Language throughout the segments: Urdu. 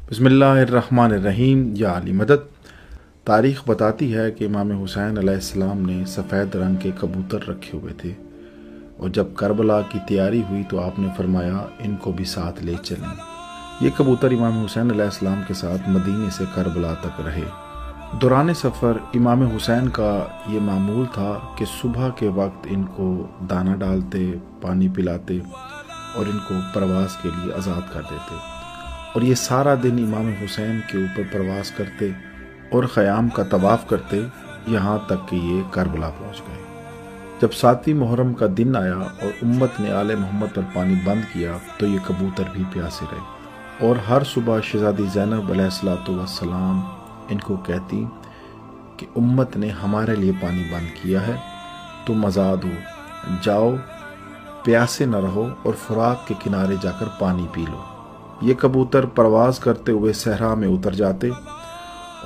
بسم اللہ الرحمن الرحیم یا علی مدد۔ تاریخ بتاتی ہے کہ امام حسین علیہ السلام نے سفید رنگ کے کبوتر رکھے ہوئے تھے، اور جب کربلا کی تیاری ہوئی تو آپ نے فرمایا ان کو بھی ساتھ لے چلیں۔ یہ کبوتر امام حسین علیہ السلام کے ساتھ مدینے سے کربلا تک رہے۔ دوران سفر امام حسین کا یہ معمول تھا کہ صبح کے وقت ان کو دانہ ڈالتے، پانی پلاتے اور ان کو پرواز کے لیے آزاد کر دیتے، اور یہ سارا دن امام حسین کے اوپر پرواز کرتے اور خیام کا طواف کرتے، یہاں تک کہ یہ کربلا پہنچ گئے۔ جب 7 محرم کا دن آیا اور امت نے آل محمد پر پانی بند کیا تو یہ کبوتر بھی پیاسے رہے، اور ہر صبح شہزادی زینب علیہ السلام ان کو کہتی کہ امت نے ہمارے لیے پانی بند کیا ہے، تم آزاد ہو، جاؤ، پیاسے نہ رہو اور فرات کے کنارے جا کر پانی پی لو۔ یہ کبوتر پرواز کرتے ہوئے صحرا میں اتر جاتے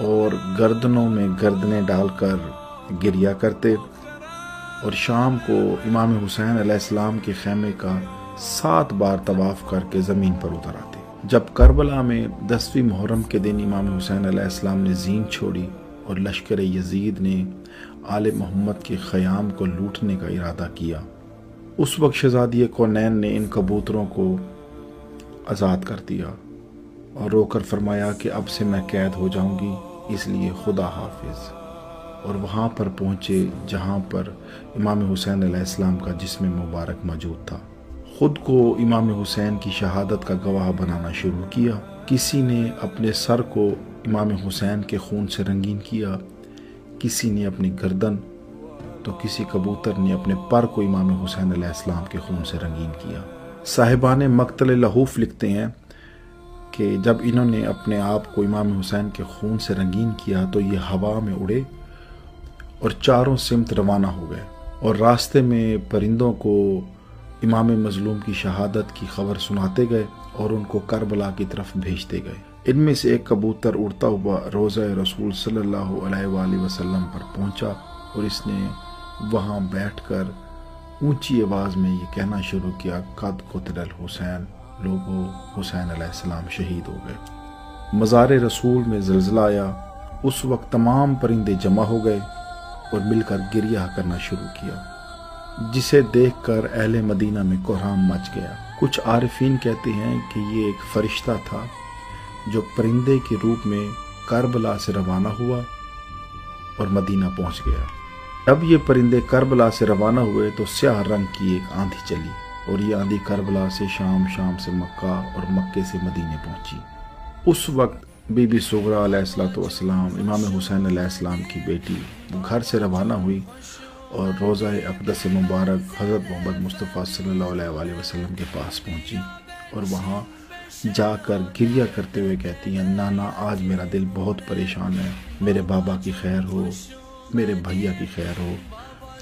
اور گردنوں میں گردنیں ڈال کر گریا کرتے، اور شام کو امام حسین علیہ السلام کے خیمے کا 7 بار طواف کر کے زمین پر اتر آتے۔ جب کربلا میں 10ویں محرم کے دن امام حسین علیہ السلام نے زین چھوڑی اور لشکر یزید نے آل محمد کے خیام کو لوٹنے کا ارادہ کیا، اس وقت شہزادی کونین نے ان کبوتروں کو آزاد کر دیا اور رو کر فرمایا کہ اب سے میں قید ہو جاؤں گی، اس لیے خدا حافظ، اور وہاں پر پہنچے جہاں پر امام حسین علیہ السلام کا جسم مبارک موجود تھا۔ خود کو امام حسین کی شہادت کا گواہ بنانا شروع کیا۔ کسی نے اپنے سر کو امام حسین کے خون سے رنگین کیا، کسی نے اپنی گردن، تو کسی کبوتر نے اپنے پر کو امام حسین علیہ السلام کے خون سے رنگین کیا۔ صاحبان مقتل لہوف لکھتے ہیں کہ جب انہوں نے اپنے آپ کو امام حسین کے خون سے رنگین کیا تو یہ ہوا میں اڑے اور چاروں سمت روانہ ہو گئے، اور راستے میں پرندوں کو امام مظلوم کی شہادت کی خبر سناتے گئے اور ان کو کربلا کی طرف بھیجتے گئے۔ ان میں سے ایک کبوتر اڑتا ہوا روضہ رسول صلی اللہ علیہ وآلہ وسلم پر پہنچا، اور اس نے وہاں بیٹھ کر اونچی آواز میں یہ کہنا شروع کیا، قد قتل الحسین، لوگو حسین علیہ السلام شہید ہو گئے۔ مزار رسول میں زلزلہ آیا، اس وقت تمام پرندے جمع ہو گئے اور مل کر گریہ کرنا شروع کیا، جسے دیکھ کر اہل مدینہ میں کوہرام مچ گیا۔ کچھ عارفین کہتے ہیں کہ یہ ایک فرشتہ تھا جو پرندے کے روپ میں کربلا سے روانہ ہوا اور مدینہ پہنچ گیا۔ جب یہ پرندے کربلا سے روانہ ہوئے تو سیاہ رنگ کی ایک آندھی چلی، اور یہ آندھی کربلا سے شام سے مکہ اور مکے سے مدینے پہنچی۔ اس وقت بی بی صغرا علیہ السلام امام حسین علیہ السلام کی بیٹی، وہ گھر سے روانہ ہوئی اور روضہ اقدس مبارک حضرت محمد مصطفیٰ صلی اللہ علیہ وآلہ وسلم کے پاس پہنچی، اور وہاں جا کر گریہ کرتے ہوئے کہتی ہیں، نانا آج میرا دل بہت پریشان ہے، میرے بابا کی خیر ہو، میرے بھیا کی خیر ہو۔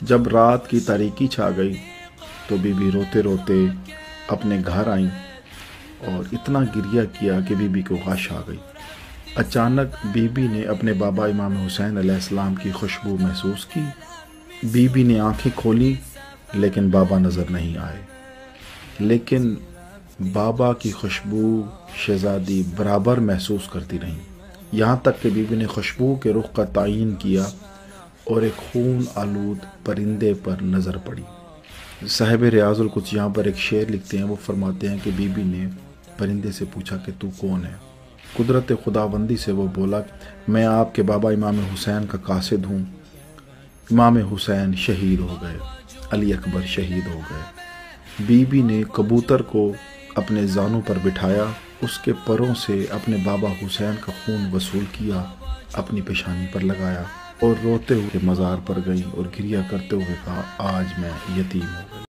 جب رات کی تاریکی چھا گئی تو بی بی روتے روتے اپنے گھر آئیں اور اتنا گریہ کیا کہ بی بی کو غش آ گئی۔ اچانک بی بی نے اپنے بابا امام حسین علیہ السلام کی خوشبو محسوس کی۔ بی بی نے آنکھیں کھولیں لیکن بابا نظر نہیں آئے، لیکن بابا کی خوشبو شہزادی برابر محسوس کرتی رہیں، یہاں تک کہ بی بی نے خوشبو کے رخ کا تعین کیا اور ایک خون آلود پرندے پر نظر پڑی۔ صاحب ریاض القدس یہاں پر ایک شعر لکھتے ہیں، وہ فرماتے ہیں کہ بی بی نے پرندے سے پوچھا کہ تو کون ہے؟ قدرت خداوندی سے وہ بولا، میں آپ کے بابا امام حسین کا قاصد ہوں۔ امام حسین شہید ہو گئے، علی اکبر شہید ہو گئے۔ بی بی نے کبوتر کو اپنے زانوں پر بٹھایا، اس کے پروں سے اپنے بابا حسین کا خون وصول کیا، اپنی پیشانی پر لگایا، اور روتے ہوئے مزار پر گئی اور گریہ کرتے ہوئے کہا، آج میں یتیم ہوں۔